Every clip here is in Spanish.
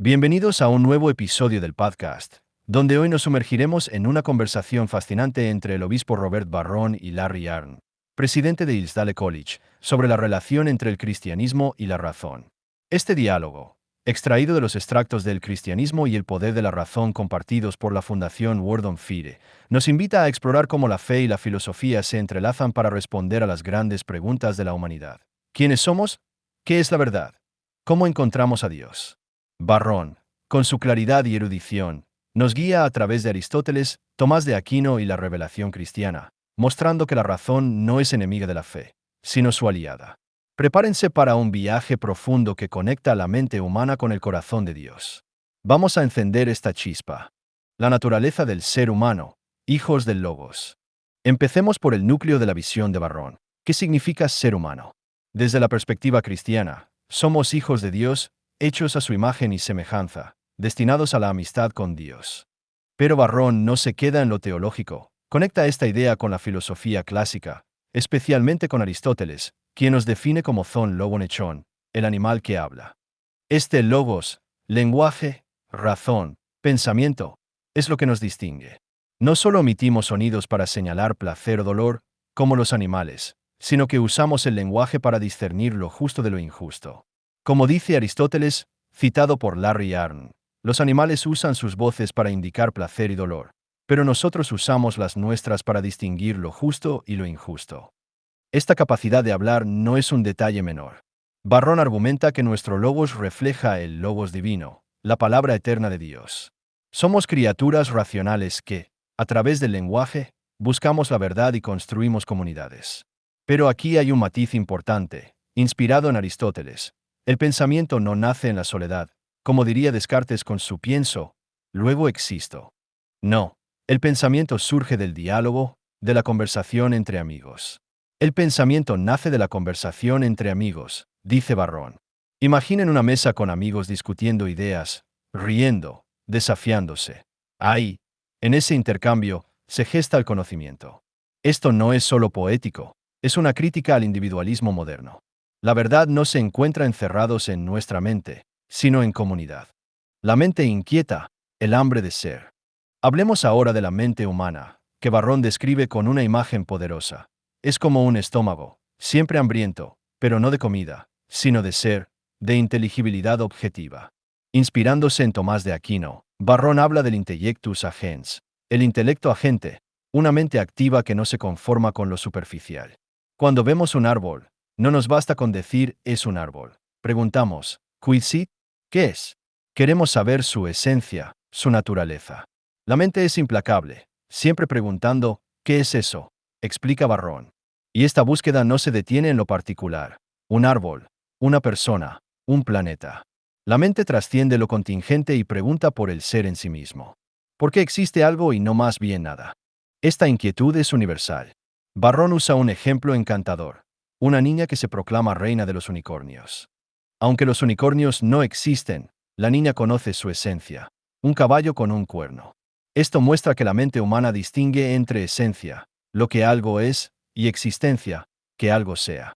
Bienvenidos a un nuevo episodio del podcast, donde hoy nos sumergiremos en una conversación fascinante entre el obispo Robert Barron y Larry Arnn, presidente de Hillsdale College, sobre la relación entre el cristianismo y la razón. Este diálogo, extraído de los extractos del cristianismo y el poder de la razón compartidos por la Fundación Word on Fide, nos invita a explorar cómo la fe y la filosofía se entrelazan para responder a las grandes preguntas de la humanidad. ¿Quiénes somos? ¿Qué es la verdad? ¿Cómo encontramos a Dios? Barron, con su claridad y erudición, nos guía a través de Aristóteles, Tomás de Aquino y la revelación cristiana, mostrando que la razón no es enemiga de la fe, sino su aliada. Prepárense para un viaje profundo que conecta la mente humana con el corazón de Dios. Vamos a encender esta chispa. La naturaleza del ser humano, hijos del Logos. Empecemos por el núcleo de la visión de Barron. ¿Qué significa ser humano? Desde la perspectiva cristiana, somos hijos de Dios, hechos a su imagen y semejanza, destinados a la amistad con Dios. Pero Barron no se queda en lo teológico, conecta esta idea con la filosofía clásica, especialmente con Aristóteles, quien nos define como zon logonechon, el animal que habla. Este logos, lenguaje, razón, pensamiento, es lo que nos distingue. No solo emitimos sonidos para señalar placer o dolor, como los animales, sino que usamos el lenguaje para discernir lo justo de lo injusto. Como dice Aristóteles, citado por Larry Arnn, los animales usan sus voces para indicar placer y dolor, pero nosotros usamos las nuestras para distinguir lo justo y lo injusto. Esta capacidad de hablar no es un detalle menor. Barron argumenta que nuestro logos refleja el logos divino, la palabra eterna de Dios. Somos criaturas racionales que, a través del lenguaje, buscamos la verdad y construimos comunidades. Pero aquí hay un matiz importante, inspirado en Aristóteles. El pensamiento no nace en la soledad, como diría Descartes con su pienso, luego existo. No, el pensamiento surge del diálogo, de la conversación entre amigos. El pensamiento nace de la conversación entre amigos, dice Barron. Imaginen una mesa con amigos discutiendo ideas, riendo, desafiándose. Ahí, en ese intercambio, se gesta el conocimiento. Esto no es solo poético, es una crítica al individualismo moderno. La verdad no se encuentra encerrados en nuestra mente, sino en comunidad. La mente inquieta, el hambre de ser. Hablemos ahora de la mente humana, que Barron describe con una imagen poderosa. Es como un estómago, siempre hambriento, pero no de comida, sino de ser, de inteligibilidad objetiva. Inspirándose en Tomás de Aquino, Barron habla del intellectus agens, el intelecto agente, una mente activa que no se conforma con lo superficial. Cuando vemos un árbol, no nos basta con decir es un árbol. Preguntamos, ¿quid sit? ¿Qué es? Queremos saber su esencia, su naturaleza. La mente es implacable, siempre preguntando, ¿qué es eso?, explica Barron. Y esta búsqueda no se detiene en lo particular. Un árbol, una persona, un planeta. La mente trasciende lo contingente y pregunta por el ser en sí mismo. ¿Por qué existe algo y no más bien nada? Esta inquietud es universal. Barron usa un ejemplo encantador. Una niña que se proclama reina de los unicornios. Aunque los unicornios no existen, la niña conoce su esencia. Un caballo con un cuerno. Esto muestra que la mente humana distingue entre esencia, lo que algo es, y existencia, que algo sea.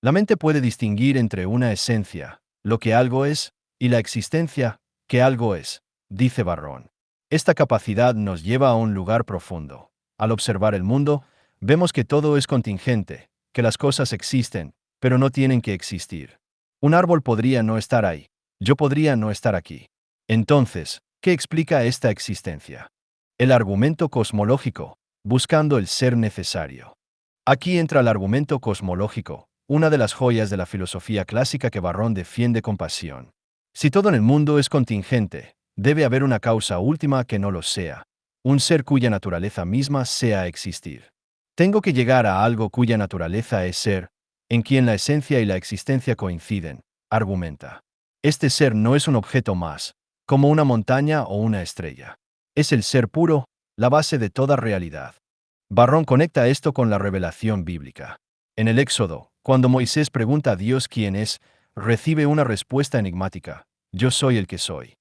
La mente puede distinguir entre una esencia, lo que algo es, y la existencia, que algo es, dice Barron. Esta capacidad nos lleva a un lugar profundo. Al observar el mundo, vemos que todo es contingente, que las cosas existen, pero no tienen que existir. Un árbol podría no estar ahí. Yo podría no estar aquí. Entonces, ¿qué explica esta existencia? El argumento cosmológico, buscando el ser necesario. Aquí entra el argumento cosmológico, una de las joyas de la filosofía clásica que Barron defiende con pasión. Si todo en el mundo es contingente, debe haber una causa última que no lo sea, un ser cuya naturaleza misma sea existir. Tengo que llegar a algo cuya naturaleza es ser, en quien la esencia y la existencia coinciden, argumenta. Este ser no es un objeto más, como una montaña o una estrella. Es el ser puro, la base de toda realidad. Barron conecta esto con la revelación bíblica. En el Éxodo, cuando Moisés pregunta a Dios quién es, recibe una respuesta enigmática: yo soy el que soy.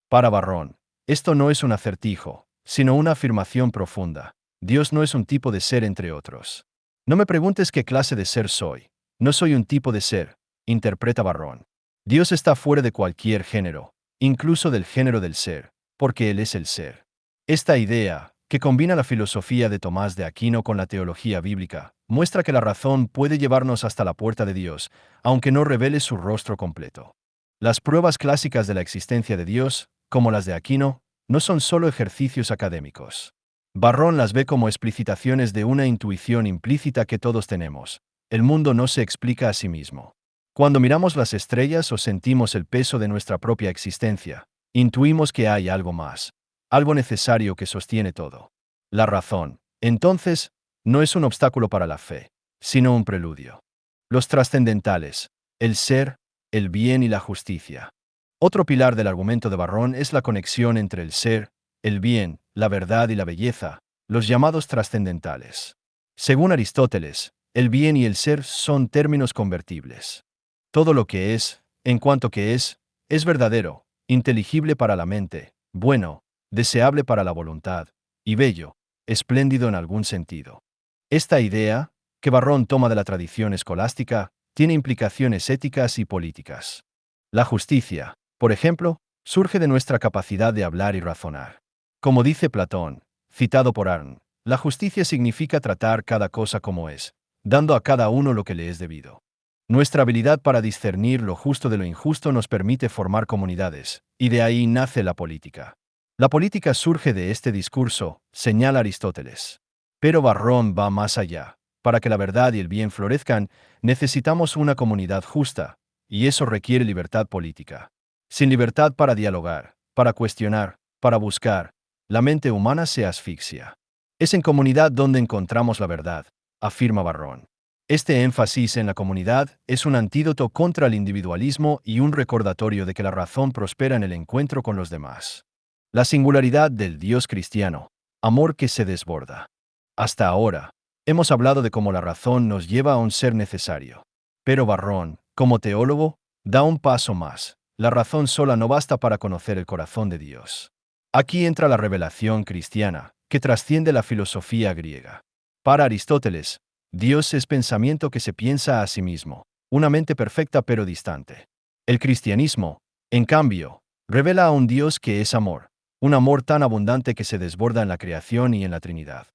Para Barron, esto no es un acertijo, sino una afirmación profunda. Dios no es un tipo de ser entre otros. No me preguntes qué clase de ser soy. No soy un tipo de ser, interpreta Barron. Dios está fuera de cualquier género, incluso del género del ser, porque Él es el ser. Esta idea, que combina la filosofía de Tomás de Aquino con la teología bíblica, muestra que la razón puede llevarnos hasta la puerta de Dios, aunque no revele su rostro completo. Las pruebas clásicas de la existencia de Dios, como las de Aquino, no son solo ejercicios académicos. Barrón las ve como explicitaciones de una intuición implícita que todos tenemos. El mundo no se explica a sí mismo. Cuando miramos las estrellas o sentimos el peso de nuestra propia existencia, intuimos que hay algo más, algo necesario que sostiene todo. La razón, entonces, no es un obstáculo para la fe, sino un preludio. Los trascendentales, el ser, el bien y la justicia. Otro pilar del argumento de Barrón es la conexión entre el ser, el bien, la verdad y la belleza, los llamados trascendentales. Según Aristóteles, el bien y el ser son términos convertibles. Todo lo que es, en cuanto que es verdadero, inteligible para la mente, bueno, deseable para la voluntad, y bello, espléndido en algún sentido. Esta idea, que Barrón toma de la tradición escolástica, tiene implicaciones éticas y políticas. La justicia, por ejemplo, surge de nuestra capacidad de hablar y razonar. Como dice Platón, citado por Arn, la justicia significa tratar cada cosa como es, dando a cada uno lo que le es debido. Nuestra habilidad para discernir lo justo de lo injusto nos permite formar comunidades, y de ahí nace la política. La política surge de este discurso, señala Aristóteles. Pero Barrón va más allá. Para que la verdad y el bien florezcan, necesitamos una comunidad justa, y eso requiere libertad política. Sin libertad para dialogar, para cuestionar, para buscar, la mente humana se asfixia. Es en comunidad donde encontramos la verdad, afirma Barrón. Este énfasis en la comunidad es un antídoto contra el individualismo y un recordatorio de que la razón prospera en el encuentro con los demás. La singularidad del Dios cristiano, amor que se desborda. Hasta ahora, hemos hablado de cómo la razón nos lleva a un ser necesario. Pero Barrón, como teólogo, da un paso más. La razón sola no basta para conocer el corazón de Dios. Aquí entra la revelación cristiana, que trasciende la filosofía griega. Para Aristóteles, Dios es pensamiento que se piensa a sí mismo, una mente perfecta pero distante. El cristianismo, en cambio, revela a un Dios que es amor, un amor tan abundante que se desborda en la creación y en la Trinidad.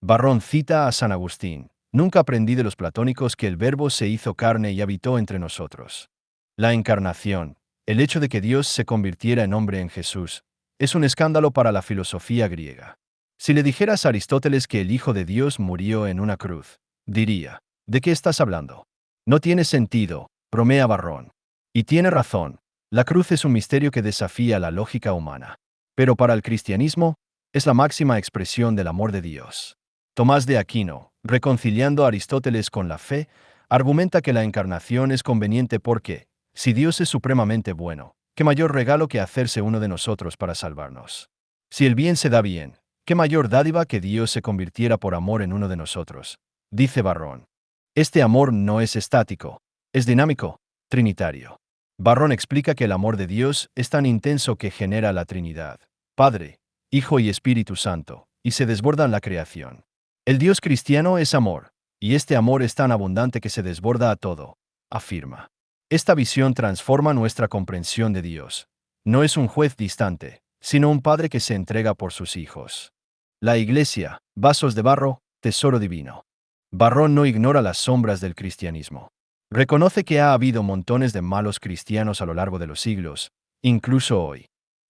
Barrón cita a San Agustín: nunca aprendí de los platónicos que el Verbo se hizo carne y habitó entre nosotros. La encarnación, el hecho de que Dios se convirtiera en hombre en Jesús, es un escándalo para la filosofía griega. Si le dijeras a Aristóteles que el Hijo de Dios murió en una cruz, diría: ¿de qué estás hablando? No tiene sentido, bromea Barrón. Y tiene razón, la cruz es un misterio que desafía la lógica humana. Pero para el cristianismo, es la máxima expresión del amor de Dios. Tomás de Aquino, reconciliando a Aristóteles con la fe, argumenta que la encarnación es conveniente porque, si Dios es supremamente bueno, ¿qué mayor regalo que hacerse uno de nosotros para salvarnos? Si el bien se da bien, ¿qué mayor dádiva que Dios se convirtiera por amor en uno de nosotros? Dice Barrón. Este amor no es estático, es dinámico, trinitario. Barrón explica que el amor de Dios es tan intenso que genera la Trinidad, Padre, Hijo y Espíritu Santo, y se desborda en la creación. El Dios cristiano es amor, y este amor es tan abundante que se desborda a todo, afirma. Esta visión transforma nuestra comprensión de Dios. No es un juez distante, sino un padre que se entrega por sus hijos. La Iglesia, vasos de barro, tesoro divino. Barrón no ignora las sombras del cristianismo. Reconoce que ha habido montones de malos cristianos a lo largo de los siglos, incluso hoy.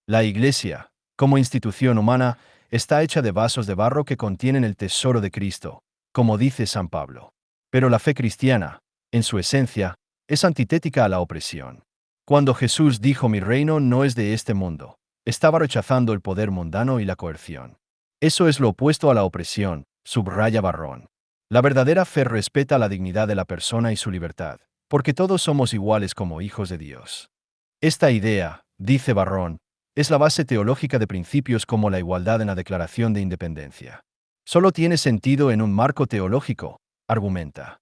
La Iglesia, como institución humana, está hecha de vasos de barro que contienen el tesoro de Cristo, como dice San Pablo. Pero la fe cristiana, en su esencia, es antitética a la opresión. Cuando Jesús dijo: mi reino no es de este mundo, estaba rechazando el poder mundano y la coerción. Eso es lo opuesto a la opresión, subraya Barrón. La verdadera fe respeta la dignidad de la persona y su libertad, porque todos somos iguales como hijos de Dios. Esta idea, dice Barrón, es la base teológica de principios como la igualdad en la Declaración de Independencia. Solo tiene sentido en un marco teológico, argumenta.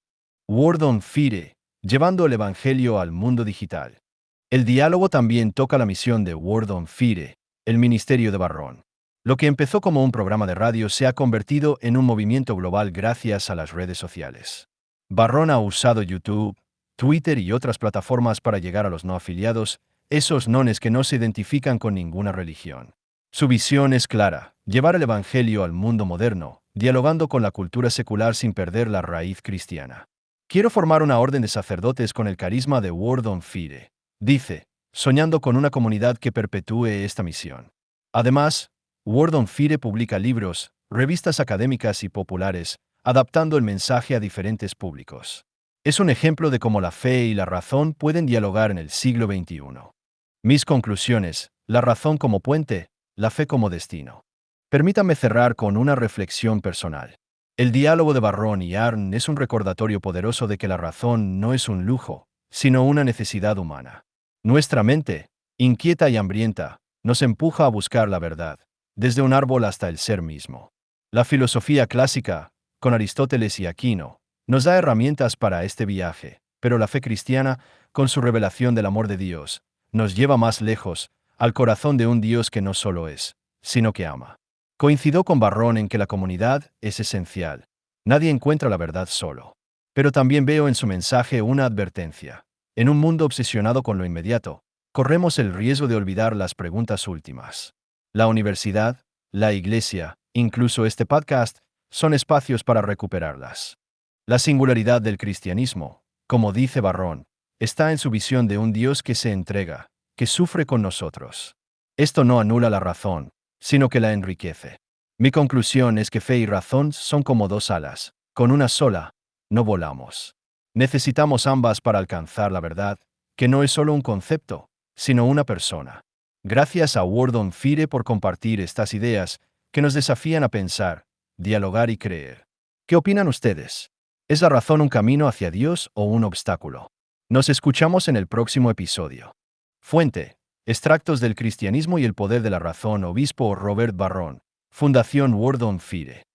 Word on Fire, llevando el Evangelio al mundo digital. El diálogo también toca la misión de Word on Fire, el ministerio de Barrón. Lo que empezó como un programa de radio se ha convertido en un movimiento global gracias a las redes sociales. Barrón ha usado YouTube, Twitter y otras plataformas para llegar a los no afiliados, Esos nones que no se identifican con ninguna religión. Su visión es clara: llevar el Evangelio al mundo moderno, dialogando con la cultura secular sin perder la raíz cristiana. Quiero formar una orden de sacerdotes con el carisma de Word on Fire, dice, soñando con una comunidad que perpetúe esta misión. Además, Word on Fire publica libros, revistas académicas y populares, adaptando el mensaje a diferentes públicos. Es un ejemplo de cómo la fe y la razón pueden dialogar en el siglo XXI. Mis conclusiones: la razón como puente, la fe como destino. Permítame cerrar con una reflexión personal. El diálogo de Barron y Arnn es un recordatorio poderoso de que la razón no es un lujo, sino una necesidad humana. Nuestra mente, inquieta y hambrienta, nos empuja a buscar la verdad, desde un árbol hasta el ser mismo. La filosofía clásica, con Aristóteles y Aquino, nos da herramientas para este viaje, pero la fe cristiana, con su revelación del amor de Dios, nos lleva más lejos, al corazón de un Dios que no solo es, sino que ama. Coincido con Barron en que la comunidad es esencial. Nadie encuentra la verdad solo. Pero también veo en su mensaje una advertencia. En un mundo obsesionado con lo inmediato, corremos el riesgo de olvidar las preguntas últimas. La universidad, la iglesia, incluso este podcast, son espacios para recuperarlas. La singularidad del cristianismo, como dice Barron, está en su visión de un Dios que se entrega, que sufre con nosotros. Esto no anula la razón, sino que la enriquece. Mi conclusión es que fe y razón son como dos alas. Con una sola, no volamos. Necesitamos ambas para alcanzar la verdad, que no es solo un concepto, sino una persona. Gracias a Word on Fire por compartir estas ideas que nos desafían a pensar, dialogar y creer. ¿Qué opinan ustedes? ¿Es la razón un camino hacia Dios o un obstáculo? Nos escuchamos en el próximo episodio. Fuente: Extractos del Cristianismo y el Poder de la Razón, Obispo Robert Barron, Fundación Word on Fire.